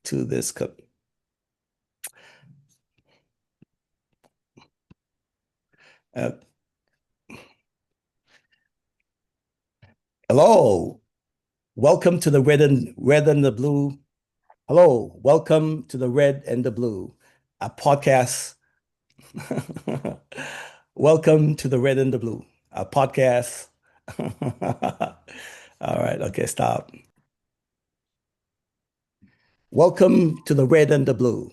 to this. Uh, Hello, welcome to the Red and the Blue. Hello, welcome to the Red and the Blue, a podcast. Welcome to the Red and the Blue, a podcast. All right, okay, stop. Welcome to the Red and the Blue,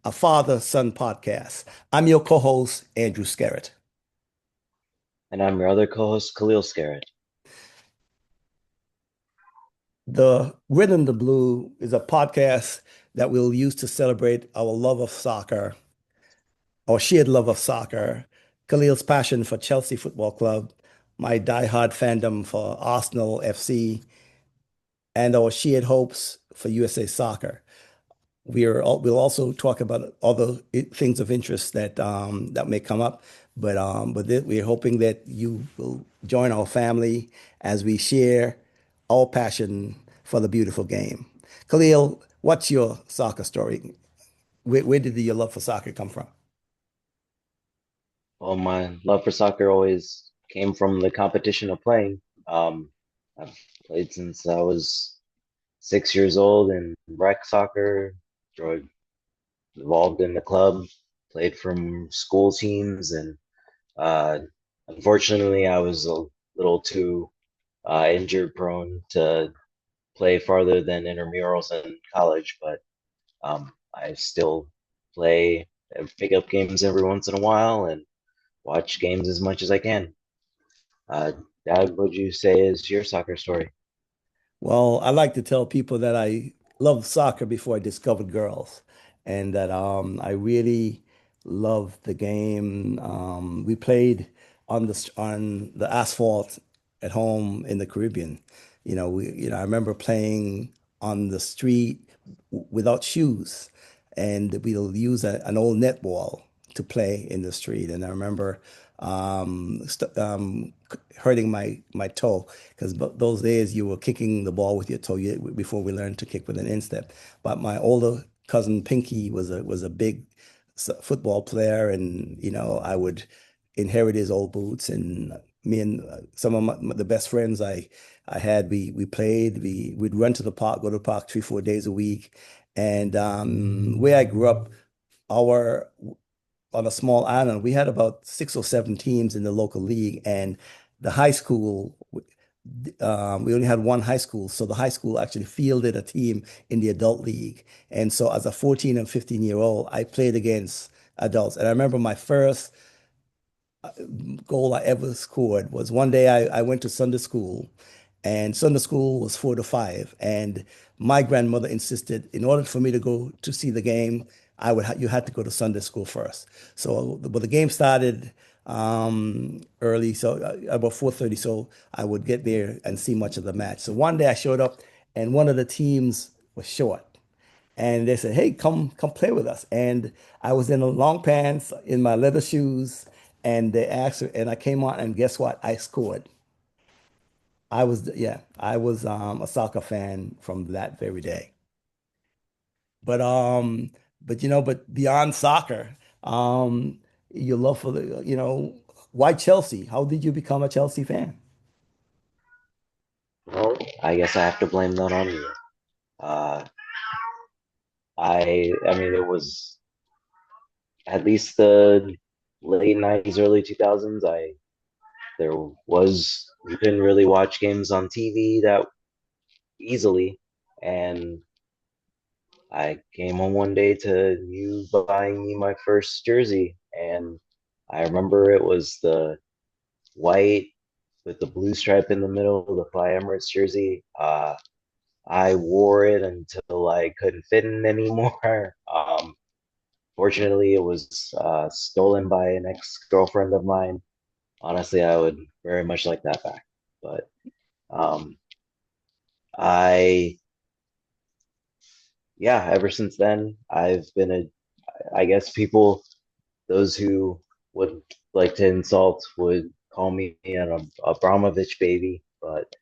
a father-son podcast. I'm your co-host, Andrew Scarrett. And I'm your other co-host, Khalil Scarrett. The Red and the Blue is a podcast that we'll use to celebrate our love of soccer, our shared love of soccer, Khalil's passion for Chelsea Football Club, my diehard fandom for Arsenal FC, and our shared hopes for USA Soccer. We'll also talk about other things of interest that may come up, but we're hoping that you will join our family as we share our passion for the beautiful game. Khalil, what's your soccer story? Where did your love for soccer come from? Well, my love for soccer always came from the competition of playing. I've played since I was 6 years old in rec soccer, joined, involved in the club, played from school teams, and uh, unfortunately, I was a little too injured prone to play farther than intramurals in college, but I still play and pick up games every once in a while and watch games as much as I can. Uh, Dad, would you say is your soccer story? Well, I like to tell people that I loved soccer before I discovered girls, and that I really loved the game. We played on the asphalt at home in the Caribbean. I remember playing on the street without shoes, and we'll use an old netball to play in the street. And I remember hurting my toe because those days you were kicking the ball with your toe before we learned to kick with an instep. But my older cousin Pinky was a big football player, and I would inherit his old boots. And me and some of the best friends I had, we played. We'd run to the park, go to the park 3, 4 days a week. And where I grew up, our on a small island, we had about 6 or 7 teams in the local league, and the high school, we only had one high school, so the high school actually fielded a team in the adult league. And so, as a 14 and 15-year-old, I played against adults. And I remember my first goal I ever scored was one day I went to Sunday school, and Sunday school was 4 to 5. And my grandmother insisted, in order for me to go to see the game, you had to go to Sunday school first. So, but the game started early, so about 4:30. So I would get there and see much of the match. So one day I showed up, and one of the teams was short. And they said, "Hey, come play with us." And I was in the long pants, in my leather shoes, and they asked, and I came on, and guess what? I scored. I was a soccer fan from that very day. But but beyond soccer, your love for why Chelsea? How did you become a Chelsea fan? Well, I guess I have to blame that on you. Uh, I mean, it was at least the late '90s, early 2000s. There was you couldn't really watch games on TV that easily, and I came home one day to you buying me my first jersey, and I remember it was the white with the blue stripe in the middle, the Fly Emirates jersey. I wore it until I couldn't fit in anymore. Fortunately, it was stolen by an ex-girlfriend of mine. Honestly, I would very much like that back. But um, I, yeah, ever since then, I've been I guess those who would like to insult would call me an Abramovich baby, but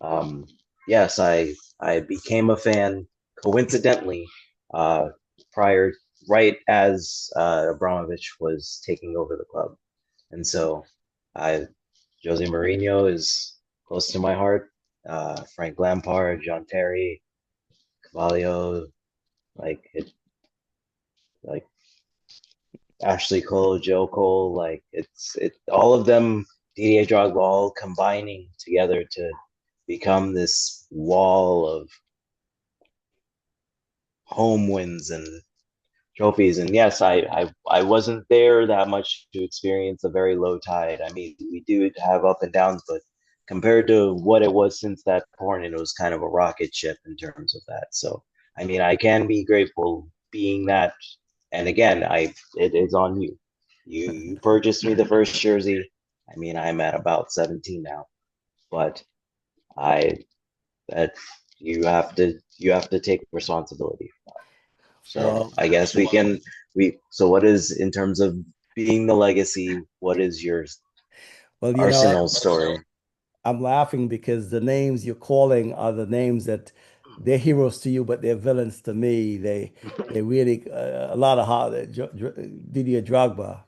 um, yes, I became a fan coincidentally, uh, prior right as Abramovich was taking over the club, and so I Jose Mourinho is close to my heart. Frank Lampard, John Terry, Cavallo, like it, like Ashley Cole, Joe Cole, like all of them, Didier Drogba, all combining together to become this wall of home wins and trophies. And yes, I wasn't there that much to experience a very low tide. I mean, we do have up and downs, but compared to what it was since that point, it was kind of a rocket ship in terms of that. So, I mean, I can be grateful being that. And again, it is on you. You purchased me the first jersey. I mean, I'm at about 17 now, but I that you have to take responsibility. So Well, I guess we so what is in terms of being the legacy, what is your well, Arsenal story? I'm laughing because the names you're calling are the names that they're heroes to you, but they're villains to me. They really a lot of how Didier Drogba,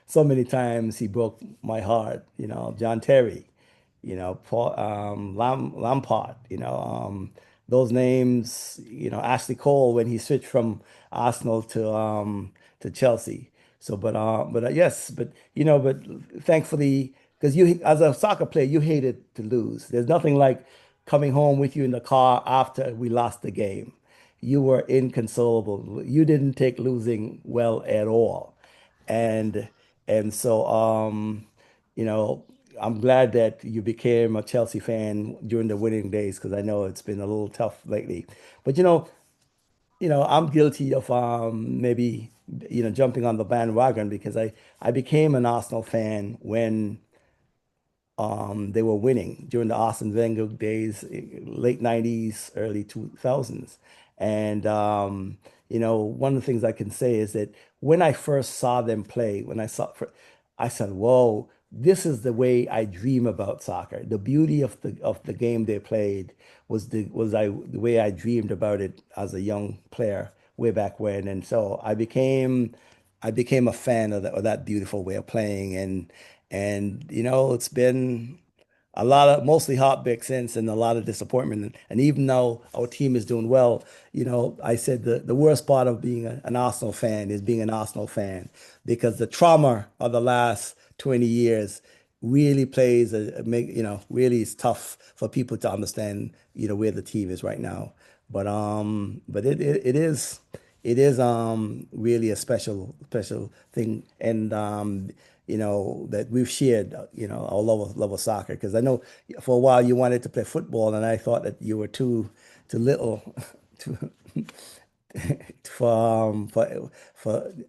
so many times he broke my heart. John Terry, Paul Lampard, those names. Ashley Cole when he switched from Arsenal to Chelsea. So, but yes, but thankfully, because you as a soccer player, you hated to lose. There's nothing like coming home with you in the car after we lost the game. You were inconsolable. You didn't take losing well at all, and and so you know, I'm glad that you became a Chelsea fan during the winning days because I know it's been a little tough lately. But I'm guilty of maybe jumping on the bandwagon because I became an Arsenal fan when they were winning during the Arsene Wenger days, late 90s, early 2000s. And, one of the things I can say is that when I first saw them play, I said, whoa, this is the way I dream about soccer. The beauty of the game they played the way I dreamed about it as a young player way back when. And so I became a fan of that beautiful way of playing. And it's been a lot of mostly heartbreak since and a lot of disappointment. And even though our team is doing well, I said the worst part of being an Arsenal fan is being an Arsenal fan because the trauma of the last 20 years really plays really is tough for people to understand, where the team is right now. But it is really a special thing. And that we've shared, our love of soccer. Because I know for a while you wanted to play football, and I thought that you were too little to, for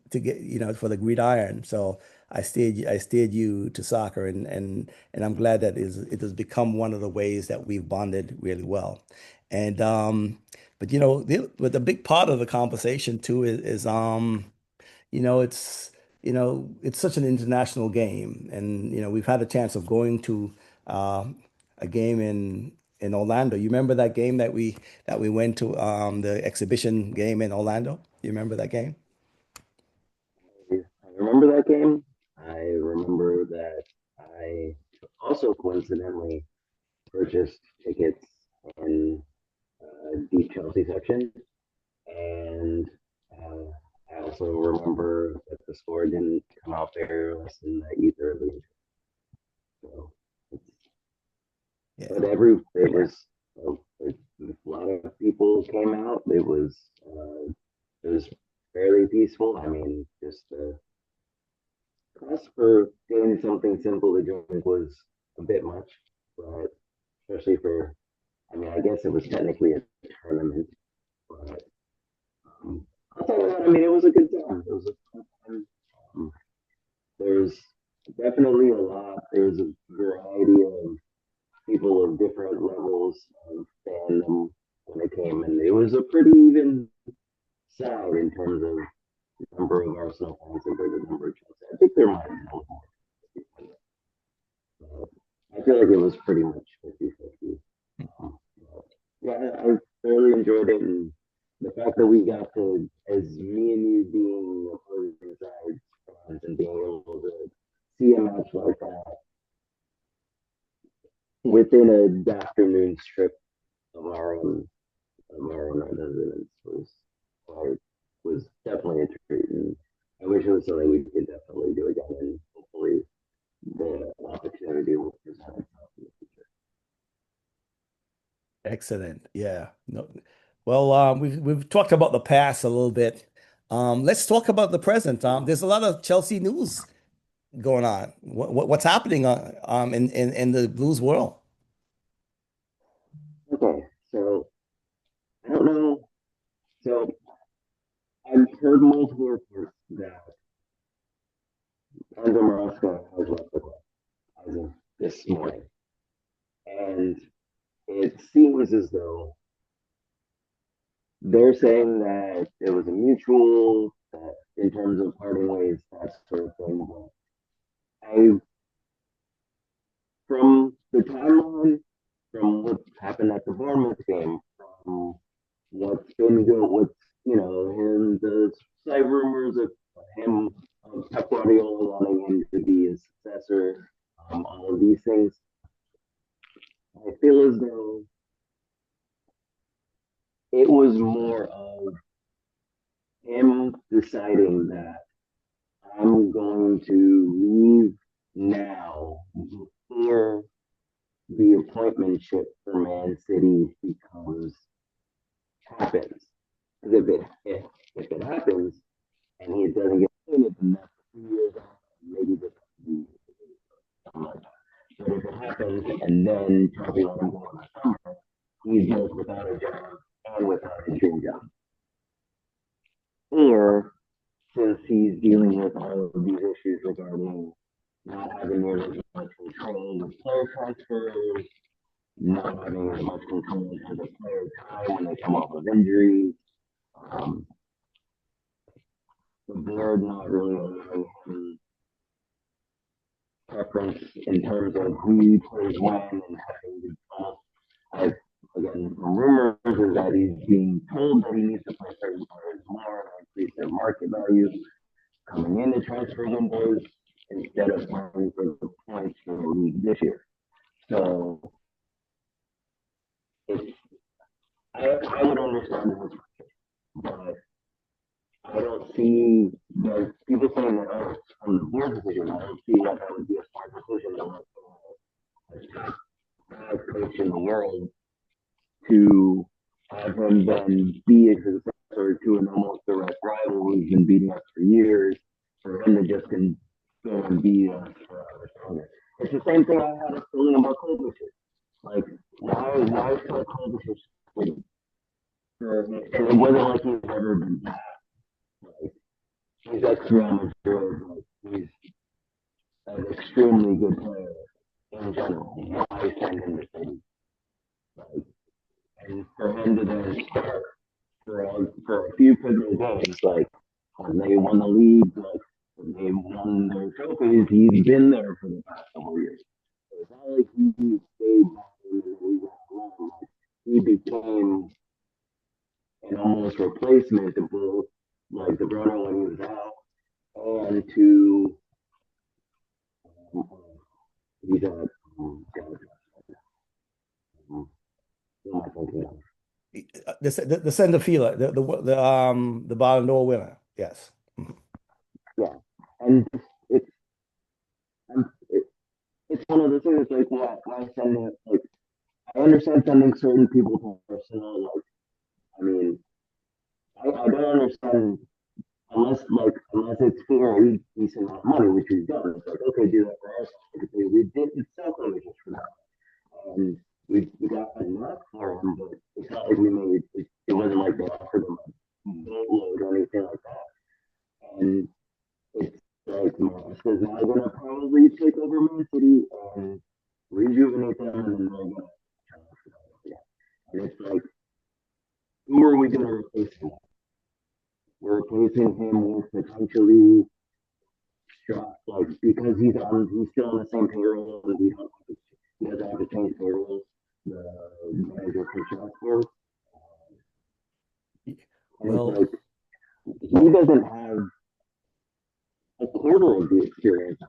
to get for the gridiron. So I steered you to soccer, and I'm glad that it has become one of the ways that we've bonded really well. And but but the big part of the conversation too is you know, it's it's such an international game, and we've had a chance of going to uh, a game in Orlando. You remember that game that we went to, the exhibition game in Orlando? You remember that game? I remember that game. I remember that I also coincidentally purchased tickets in the Chelsea section, and uh, I also remember that the score didn't come out very less than that either. So, Yeah. but there was a lot of people came out. It was fairly peaceful. I mean, just the cost for getting something simple to drink was a bit much, but especially for, I mean, I guess it was technically a tournament, but I'll tell you what, I mean, it was a good time. It was a fun time. Um, there's definitely there's a variety of people of different levels of fandom when it came, and it was a pretty even side in terms of number of Arsenal fans compared to the number of Chelsea. I think there might have been a little more. I feel like it was pretty much 50-50. Yeah, I thoroughly enjoyed it, and the fact that we got to, as me and you being opposing sides fans and being able to see a match like that within an afternoon strip of our own residence uh, was definitely a treat, and I wish it was something we could definitely do again, and hopefully the opportunity will present itself in the future. Excellent. Yeah. No. Well, we've talked about the past a little bit. Let's talk about the present. There's a lot of Chelsea news going on. What's happening in the Blues world? Okay, so I don't know. So I've heard multiple reports that Enzo Maresca has left the club as of this morning, and it seems as though they're saying that it was a mutual, that in terms of parting ways, that sort of thing. But I, from the timeline, from what happened at the Bournemouth game, from what's been good, what's him, the slight rumors of him, Pep Guardiola wanting him to be his successor, all of these things. I feel as though it was more of him deciding that I'm going to leave now before the appointmentship for Man City becomes happens. Because if it happens and he doesn't get appointed, then that's 2 years out. Maybe this be something like that. But if it happens and then Chelsea let him go in the summer, he's both without a job and without a dream job. Or since he's dealing with all of these issues regarding not having nearly as much control with player transfers, not having as much control as a player time when they come off of injuries, um, the board not really allowing him preference in terms of who plays when and having to I've again rumors is that he's being told that he needs to play certain players more to increase their market value coming into transfer windows instead of playing for the points for the league this year. So it's I would understand this, but I don't see the people saying that it's from the board decision. I don't see that would be a smart decision to let a top five coach in the world to have him then be a successor to an almost direct rival who's been beating us for years, for him to just can go and be forever stronger. It's the same thing I had a feeling about Klobuchar. Like, why is Klobuchar quitting? And it wasn't like he's ever been bad. Like, he's ex-Real Madrid. Like, he's an extremely good player in general. Why send him to City? Like, and for him to then start for a few pivotal games, like when they won the league, like when they won their trophies, he's been there for the past couple of years. So it's not like he stayed back in the league alone. Like, he became an almost replacement to both like De Bruyne when he was out and to um, he's a who am I thinking of? The center fielder, the Ballon d'Or winner. Yes. Mhm. Yeah, and it's it, it's one of the things like why send it like I understand sending certain people to personal. Like, I mean, I don't understand unless it's for a decent amount of money, which we've done. It's like okay, do that for us. Okay, we didn't sell collisions for that, and we got enough for them, but it's not like we made it wasn't like they offered them a boatload or anything like that. And it's like Alaska's now gonna probably take over Man City and rejuvenate them, and then they're gonna and it's like, who are we going to replace him with? We're replacing him with potentially like because he's still on the same payroll and he doesn't have to change payrolls. the manager for Chelmsford, and it's Well, like he doesn't have a quarter of the experience,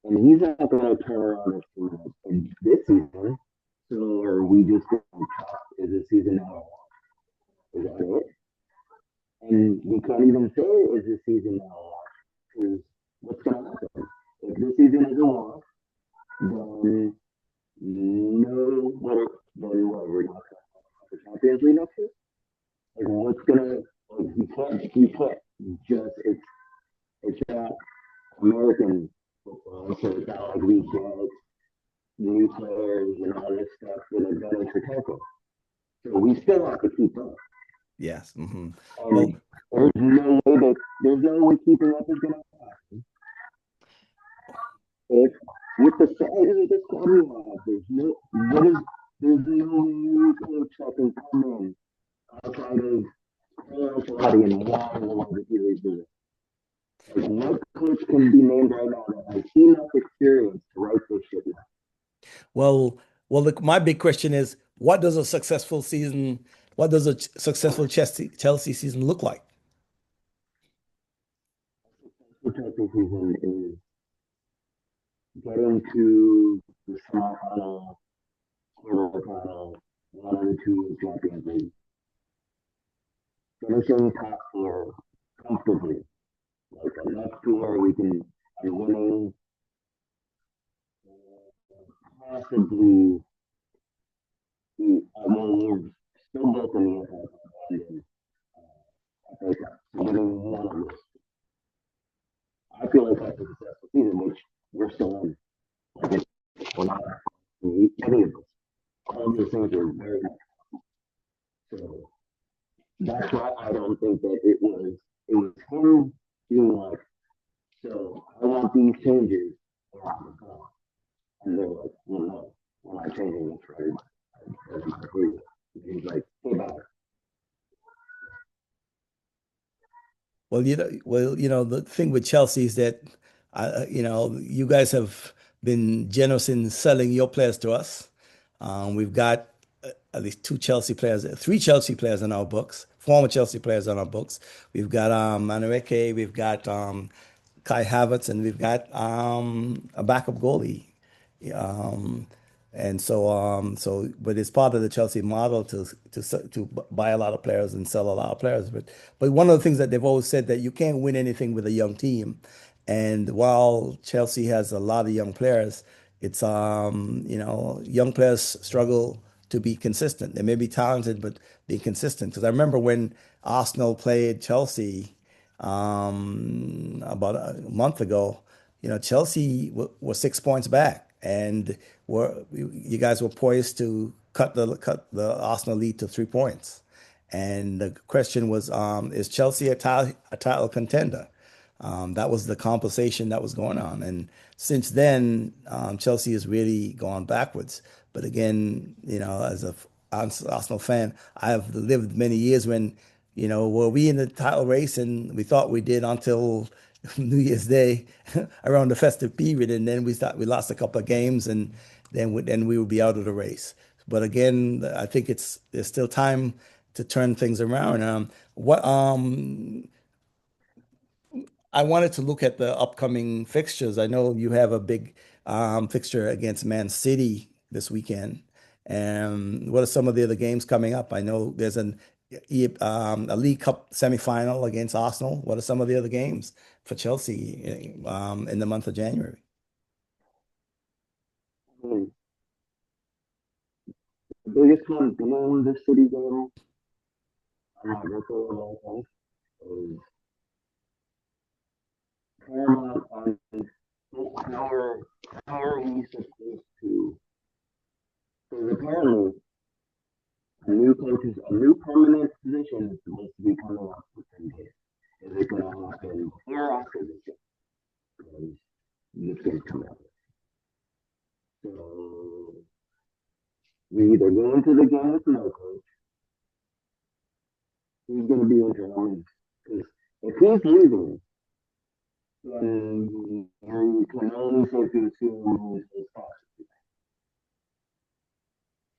and he's not going to turn around this team in this season. So are we just going to chalk? Is this season now? Is that it? And we can't even say is this season now because what's going to happen if this season is a loss? Then no, then what? We're not for Champions League next year. Like what's gonna? Like, you can't just it's not American football, so it's not like we get new players and all this stuff that are going to tackle. So we still have to keep up. yes. Hmm. And Well, there's no way keeping up is gonna happen. If with the size of the squad we have, there's no new coach that can come in outside of Ancelotti and why in the world did he do it? Like what coach can be named right now that has enough experience to write this shit now? well, look, my big question is, what does a successful season, what does a successful Chelsea season look like? The Chelsea season is getting to the semifinal, quarterfinal, one of the two Champions League, finishing top four comfortably, like enough to where we can be winning, possibly. I mean, we're still both in the London. I think winning one of those. I feel like that's a successful season, which we're still in. Like we're not any of us. All these things are very much. So that's why I don't think that it was him being like, so I want these changes or I'm gone. And they're like, well, no, we're not changing this for everybody. That's my agreement. And he's like, hey, bye. The thing with Chelsea is that, you guys have been generous in selling your players to us. We've got at least three Chelsea players in our books, former Chelsea players on our books. We've got Manueke, we've got Kai Havertz, and we've got a backup goalie. Um, but it's part of the Chelsea model to buy a lot of players and sell a lot of players. But one of the things that they've always said that you can't win anything with a young team. And while Chelsea has a lot of young players, it's young players struggle to be consistent. They may be talented, but be consistent. Because I remember when Arsenal played Chelsea about a month ago, Chelsea was 6 points back, and you guys were poised to cut the Arsenal lead to 3 points. And the question was, is Chelsea a title contender? That was the conversation that was going on. And since then, Chelsea has really gone backwards. But again, as a Arsenal fan, I have lived many years when, were we in the title race, and we thought we did until New Year's Day around the festive period, and then we lost a couple of games, and then we would be out of the race. But again, I think there's still time to turn things around. What I wanted to look at the upcoming fixtures. I know you have a big fixture against Man City this weekend. And what are some of the other games coming up? I know there's a League Cup semifinal against Arsenal. What are some of the other games for Chelsea in the month of January? I mean, the biggest one being the city game, I'm not going to say is paramount on how are, how are we supposed to, because apparently a new permanent position is supposed to be coming up within days. Is it going to happen before or after this game? Because this game's coming up. So we either go into the game with no coach, he's going to be in trouble. Because if he's leaving, then you can only safely assume he's responsible.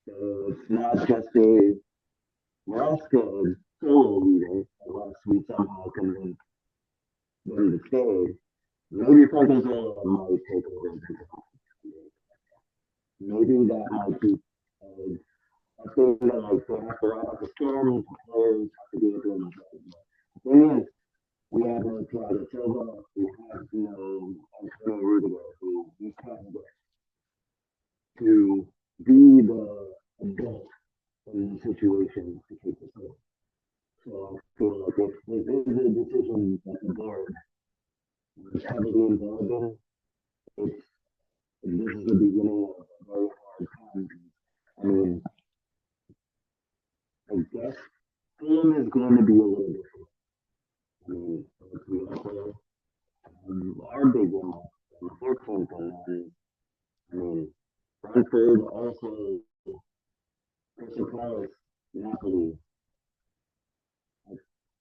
So it's not just a Nebraska solo leader unless we somehow convince them to stay. Maybe Arkansas might take over. Maybe that might be I think that like they have to write out the storm, the players have to do it themselves. The thing is, we have no Thiago Silva, we have no Antonio Rudiger, who we can't get to be the adult in the situation to keep us safe. So I feel like if this is a decision that the board was heavily involved in, it's this is the beginning of a very hard time. I mean, I guess film is going to be a little different. I mean, we also our big one on the 14th, and then I mean, Brentford also Crystal Palace, Napoli.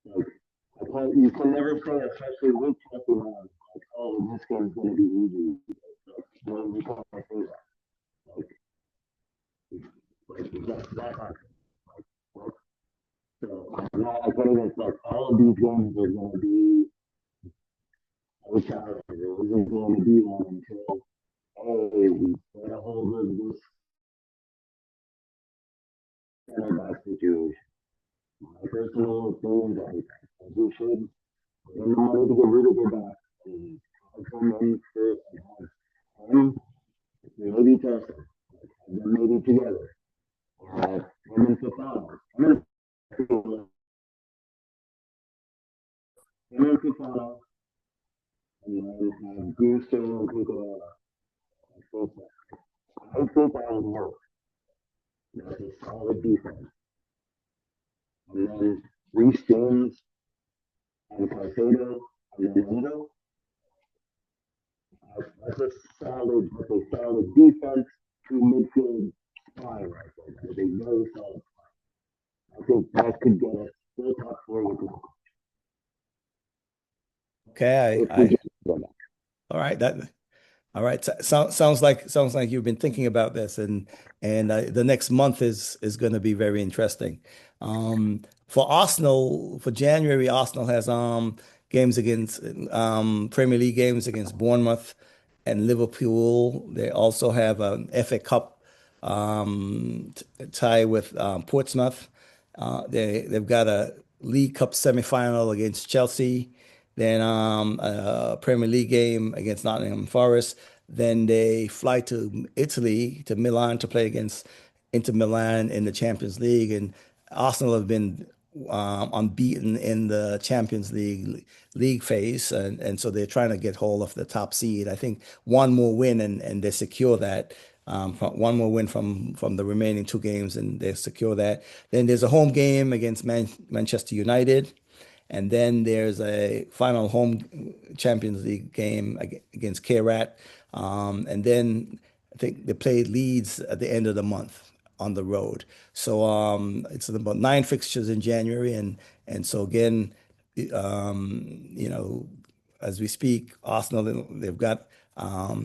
Like, you can never say, especially with Chelsea now, like, oh, this game's going to be easy. Like, no, you can't say that. That's not like, what? So, I can't even, like, all of these games are going to be a challenge. It isn't going to be one until, hey, we get a hold of this center back situation. My personal opinion is that we should win the money to get rid of it back and come in first and have him maybe test them, have them maybe together, or have him and Fafana. Him and Fafana, and then have Gusto and Cucurella. I think that would work. That's a solid defense. And then Reece James and Caicedo and then Lindo. That's a solid defense to midfield spine right there. That is a very solid spine. I think that could get us still top four with the Okay, if we just go back. all right. All right. Sounds like you've been thinking about this, and the next month is going to be very interesting. For Arsenal, for January, Arsenal has games against Premier League games against Bournemouth and Liverpool. They also have an FA Cup tie with Portsmouth. They've got a League Cup semifinal against Chelsea, then a Premier League game against Nottingham Forest. Then they fly to Italy, to Milan, to play against Inter Milan in the Champions League. And Arsenal have been unbeaten in the Champions League phase, and so they're trying to get hold of the top seed. I think one more win and they secure that. One more win from the remaining two games, and they secure that. Then there's a home game against Manchester United. And then there's a final home Champions League game against K-Rat. And then I think they play Leeds at the end of the month on the road. So it's about 9 fixtures in January. And so again, you know, as we speak, Arsenal, they've got a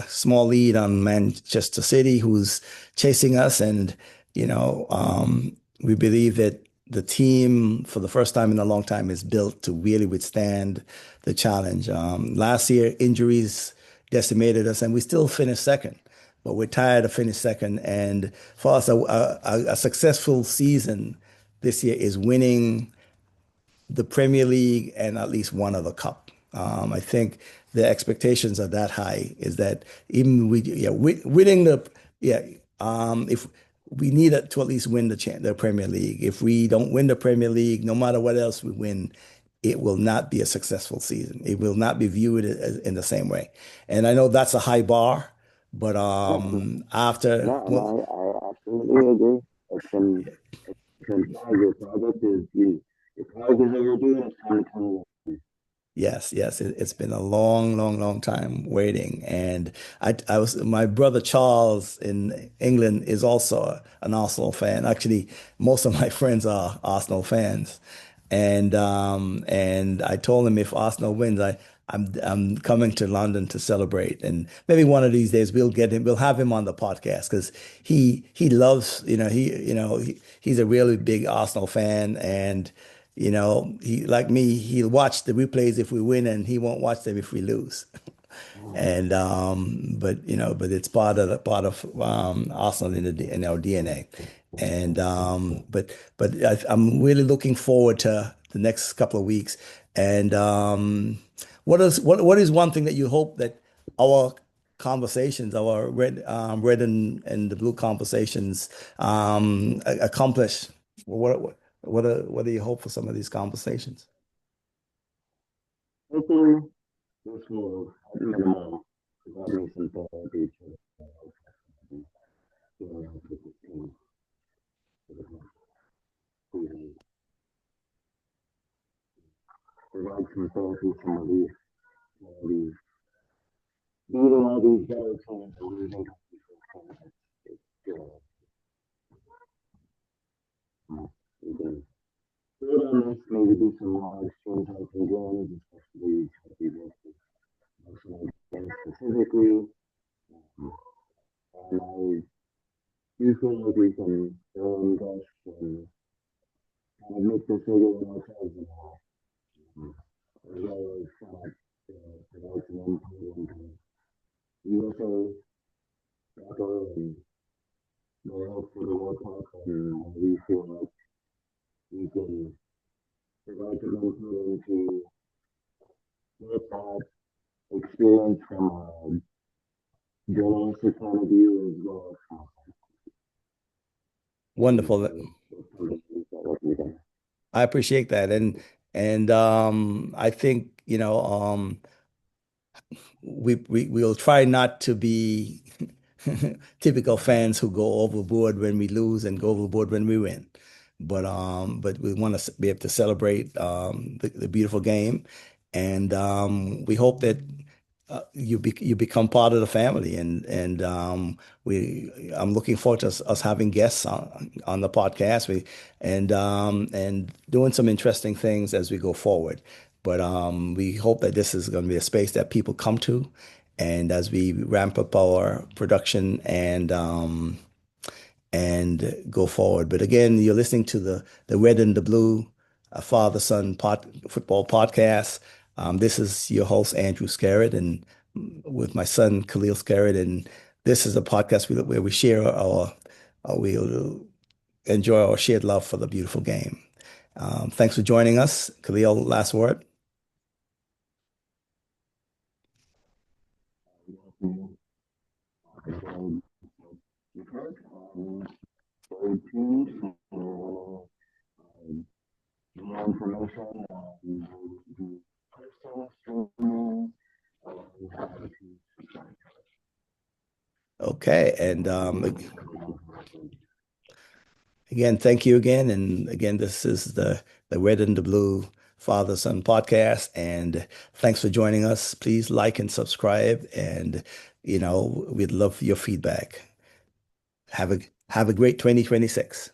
small lead on Manchester City, who's chasing us. And, we believe that the team, for the first time in a long time, is built to really withstand the challenge. Last year, injuries decimated us, and we still finished second. But we're tired of finishing second. And for us, a successful season this year is winning the Premier League and at least one other cup. I think the expectations are that high. Is that even winning if we need to at least win the Premier League. If we don't win the Premier League, no matter what else we win, it will not be a successful season. It will not be viewed in the same way. And I know that's a high bar, but after No, I absolutely agree. Your project is your project is overdue. It's time to come. Yes, it's been a long, long, long time waiting. And my brother Charles in England is also an Arsenal fan. Actually, most of my friends are Arsenal fans. And I told him if Arsenal wins, I'm coming to London to celebrate, and maybe one of these days we'll have him on the podcast because he loves, he's a really big Arsenal fan, and he like me, he'll watch the replays if we win, and he won't watch them if we lose. And but it's part of Arsenal in our DNA. And I'm really looking forward to the next couple of weeks. And what is one thing that you hope that our conversations, our red and the blue conversations, accomplish? What do you hope for some of these conversations? Hopefully, this will at minimum provide me some therapy to feel like with this team. To provide some therapy, some relief, these beating all these better teams and losing to these teams. It's still, we can build on this, maybe do some large change out some games, especially Arsenal games specifically. And I do feel like we can go and gush and kind of make this bigger than ourselves in a while. As well as provide some input into USA soccer and more help for the World Cup. And we feel like we can provide some input into what that experience from a journalistic point of view as well as Wonderful. I appreciate that, and I think we'll try not to be typical fans who go overboard when we lose and go overboard when we win. But we want to be able to celebrate the beautiful game, and we hope that you become part of the family, and I'm looking forward to us having guests on the podcast, and doing some interesting things as we go forward. But we hope that this is going to be a space that people come to, and as we ramp up our production and go forward. But again, you're listening to the Red and the Blue Father-Son Football Podcast. This is your host, Andrew Scarrett, and with my son, Khalil Scarrett. And this is a podcast where we share we'll enjoy our shared love for the beautiful game. Thanks for joining us. Khalil, last word. Stay tuned for more information on the streaming. Okay, and again, thank you again, and again, this is the Red and the Blue Father-Son Podcast, and thanks for joining us. Please like and subscribe, and we'd love your feedback. Have a great 2026.